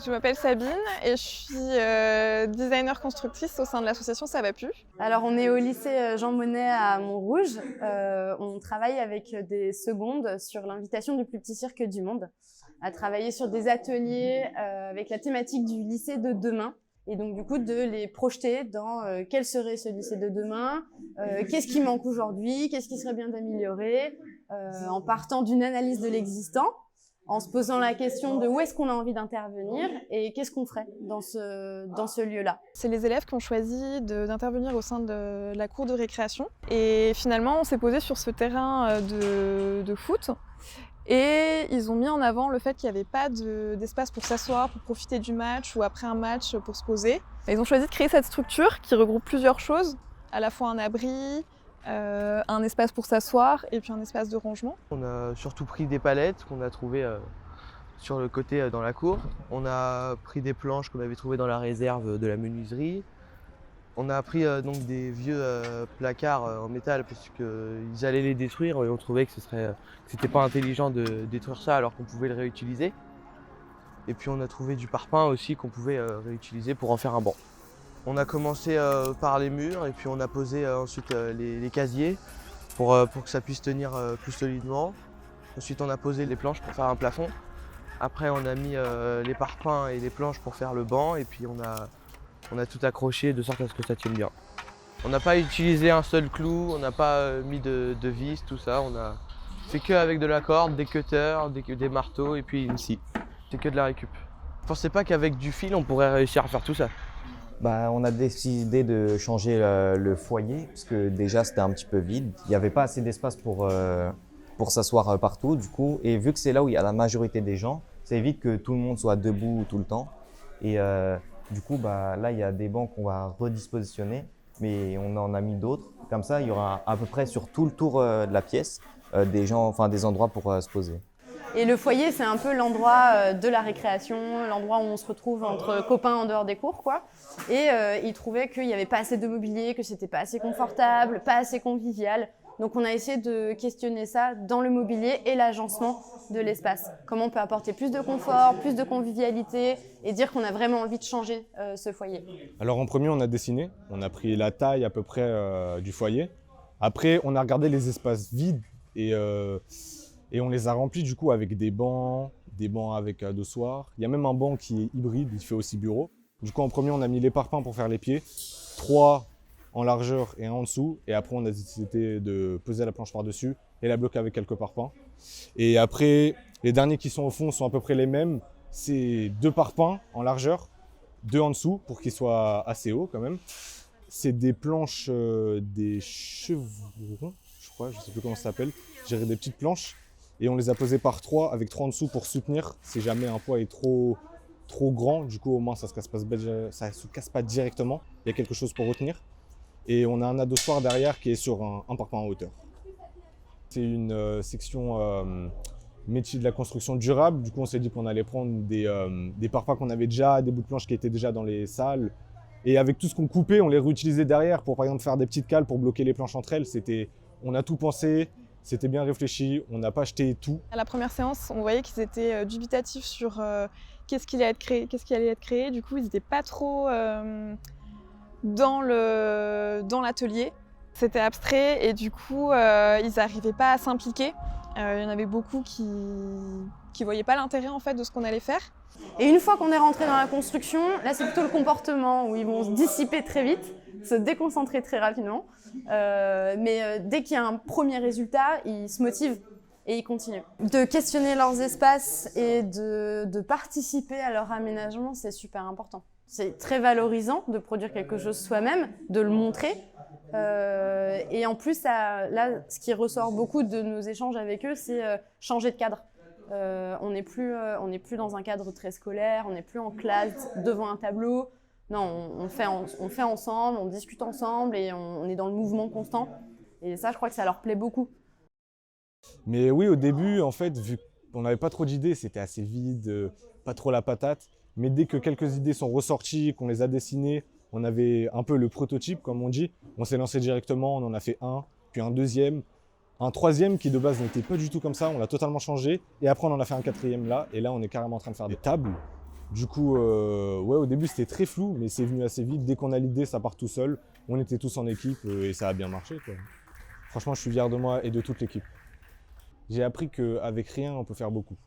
Je m'appelle Sabine et je suis designer constructrice au sein de l'association Ça va plus. Alors on est au lycée Jean Monnet à Montrouge. On travaille avec des secondes sur l'invitation du plus petit cirque du monde à travailler sur des ateliers avec la thématique du lycée de demain. Et donc du coup de les projeter dans quel serait ce lycée de demain, qu'est-ce qui manque aujourd'hui, qu'est-ce qui serait bien d'améliorer, en partant d'une analyse de l'existant, en se posant la question de où est-ce qu'on a envie d'intervenir et qu'est-ce qu'on ferait dans ce lieu-là. C'est les élèves qui ont choisi d'intervenir au sein de la cour de récréation. Et finalement, on s'est posé sur ce terrain de foot. Et ils ont mis en avant le fait qu'il n'y avait pas d'espace pour s'asseoir, pour profiter du match ou après un match pour se poser. Et ils ont choisi de créer cette structure qui regroupe plusieurs choses, à la fois un abri, un espace pour s'asseoir et puis un espace de rangement. On a surtout pris des palettes qu'on a trouvées sur le côté dans la cour. On a pris des planches qu'on avait trouvées dans la réserve de la menuiserie. On a pris donc des vieux placards en métal parce qu'ils allaient les détruire et on trouvait que c'était pas intelligent de détruire ça alors qu'on pouvait le réutiliser. Et puis on a trouvé du parpaing aussi qu'on pouvait réutiliser pour en faire un banc. On a commencé par les murs et puis on a posé ensuite les casiers pour que ça puisse tenir plus solidement. Ensuite on a posé les planches pour faire un plafond. Après on a mis les parpaings et les planches pour faire le banc et puis on a tout accroché de sorte à ce que ça tienne bien. On n'a pas utilisé un seul clou, on n'a pas mis de vis, tout ça. On a fait qu'avec de la corde, des cutters, des marteaux et puis une scie. C'est que de la récup. Je pensais pas qu'avec du fil on pourrait réussir à faire tout ça. On a décidé de changer le foyer parce que déjà c'était un petit peu vide. Il n'y avait pas assez d'espace pour s'asseoir partout du coup. Et vu que c'est là où il y a la majorité des gens, ça évite que tout le monde soit debout tout le temps. Et du coup, là il y a des bancs qu'on va redispositionner, mais on en a mis d'autres. Comme ça, il y aura à peu près sur tout le tour de la pièce des endroits pour se poser. Et le foyer, c'est un peu l'endroit de la récréation, l'endroit où on se retrouve entre copains en dehors des cours, quoi. Et ils trouvaient qu'il n'y avait pas assez de mobilier, que c'était pas assez confortable, pas assez convivial. Donc on a essayé de questionner ça dans le mobilier et l'agencement de l'espace. Comment on peut apporter plus de confort, plus de convivialité et dire qu'on a vraiment envie de changer ce foyer. Alors en premier, on a dessiné, on a pris la taille à peu près du foyer. Après, on a regardé les espaces vides et on les a remplis du coup avec des bancs avec dossoirs. Il y a même un banc qui est hybride, il fait aussi bureau. Du coup, en premier, on a mis les parpaings pour faire les pieds, 3 en largeur et 1 en dessous. Et après, on a décidé de poser la planche par-dessus et la bloquer avec quelques parpaings. Et après, les derniers qui sont au fond sont à peu près les mêmes. C'est 2 parpaings en largeur, 2 en dessous pour qu'ils soient assez hauts quand même. C'est des planches, des chevrons, je crois, je ne sais plus comment ça s'appelle. J'ai des petites planches. Et on les a posées par 3 avec 3 en dessous pour soutenir si jamais un poids est trop grand. Du coup, au moins, ça ne se casse pas directement. Il y a quelque chose pour retenir. Et on a un adossoir derrière qui est sur un parpaing en hauteur. C'est une section métier de la construction durable. Du coup, on s'est dit qu'on allait prendre des parpaings qu'on avait déjà, des bouts de planches qui étaient déjà dans les salles. Et avec tout ce qu'on coupait, on les réutilisait derrière pour, par exemple, faire des petites cales pour bloquer les planches entre elles. On a tout pensé. C'était bien réfléchi, on n'a pas acheté tout. À la première séance, on voyait qu'ils étaient dubitatifs sur qu'est-ce qui allait être créé. Du coup, ils n'étaient pas trop dans l'atelier. C'était abstrait et du coup, ils n'arrivaient pas à s'impliquer. Il y en avait beaucoup qui voyaient pas l'intérêt en fait de ce qu'on allait faire. Et une fois qu'on est rentré dans la construction, là c'est plutôt le comportement où ils vont se dissiper très vite, se déconcentrer très rapidement. Mais dès qu'il y a un premier résultat, ils se motivent et ils continuent. De questionner leurs espaces et de participer à leur aménagement, c'est super important. C'est très valorisant de produire quelque chose soi-même, de le montrer. Et en plus, là, ce qui ressort beaucoup de nos échanges avec eux, c'est changer de cadre. On n'est plus dans un cadre très scolaire, on n'est plus en classe devant un tableau. Non, on fait ensemble, on discute ensemble et on est dans le mouvement constant. Et ça, je crois que ça leur plaît beaucoup. Mais oui, au début, en fait, vu qu'on n'avait pas trop d'idées, c'était assez vide, pas trop la patate. Mais dès que quelques idées sont ressorties, qu'on les a dessinées, on avait un peu le prototype, comme on dit. On s'est lancé directement, on en a fait un, puis un deuxième, un troisième qui de base n'était pas du tout comme ça, on l'a totalement changé. Et après, on en a fait un quatrième là, et là, on est carrément en train de faire des tables. Du coup, ouais, au début c'était très flou, mais c'est venu assez vite. Dès qu'on a l'idée, ça part tout seul. On était tous en équipe et ça a bien marché, quoi. Franchement, je suis fier de moi et de toute l'équipe. J'ai appris qu'avec rien, on peut faire beaucoup.